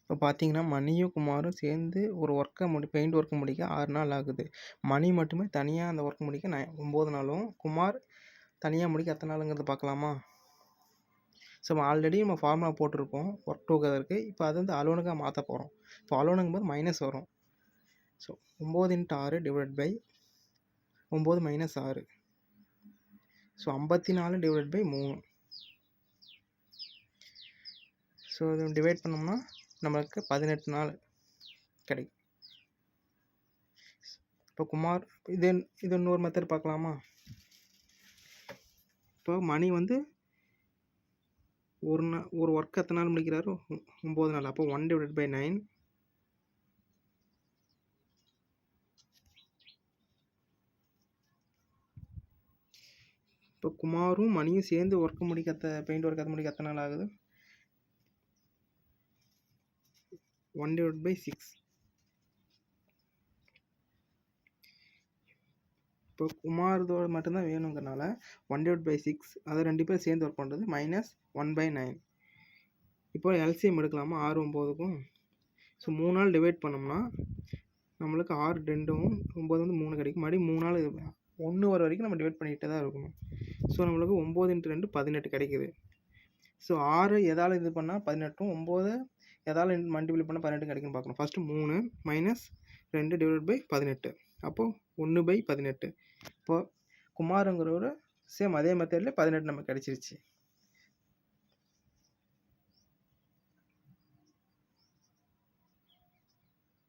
இப்போ பார்த்தீங்கன்னா, மணியும் குமாரும் சேர்ந்து ஒரு பெயிண்ட் ஒர்க்க முடிக்க 6 நாள் ஆகுது. மணி மட்டுமே தனியா அந்த ஒர்க் முடிக்க 9 நாளும், குமார் தனியா முடிக்க எத்தன நாளுங்கிறத பார்க்கலாமா? ஸோ ஆல்ரெடி நம்ம ஃபார்முலா போட்டிருக்கோம் ஒர்க் டுகெதருக்கு. இப்போ அது வந்து அலோனுக்கா மாத்த போறோம். இப்போ அலோனுங்கும்போது மைனஸ் வரும். So 9 × 6 divide by 9 - 6. So 54 divide by 3. So இதை டிவைட் பண்ணோம்னா நம்மளுக்கு 18 நாள் கிடைக்கும். இப்போ குமார் இது இன்னொரு மெத்தட் பார்க்கலாமா? இப்போ மணி வந்து ஒரு ஒர்க் எத்தனை நாள் முடிக்கிறாரு? 9 நாள். அப்போ 1 டிவைட் பை 9. இப்போ குமாரும் மணியும் சேர்ந்து பெயிண்ட் ஒர்க் முடிக்க எத்தனை நாள் ஆகுது? 1 டிவைட் பை 6. இப்போ குமார்தோட மட்டும்தான் வேணுங்கிறனால 1 டிவைட் பை 6, அதை 2 பேர் சேர்ந்து ஒர்க் பண்ணுறது -1/9. இப்போ எல்சிஎம் எடுக்கலாமா 6 9க்கும்? ஸோ 3 நாள் டிவைட் பண்ணோம்னா நம்மளுக்கு 6 2ம் 9 வந்து 3 கிடைக்கும். மறுபடியும் 3 நாள் 1 வர வரைக்கும் நம்ம டிவைட் பண்ணிகிட்டே தான் இருக்கணும். ஸோ நம்மளுக்கு 9 × 2 18 கிடைக்குது. ஸோ 6 எதால் இது பண்ணால் 18ம், 9 எதால் மல்டிப்ளை பண்ணால் 18 கிடைக்குன்னு பார்க்கணும். First 3 - 2 divide by 18. அப்போது 1/18. இப்போது குமாருங்கிறவர் சேம் அதே மெத்தடில் 18 நமக்கு கிடச்சிருச்சு.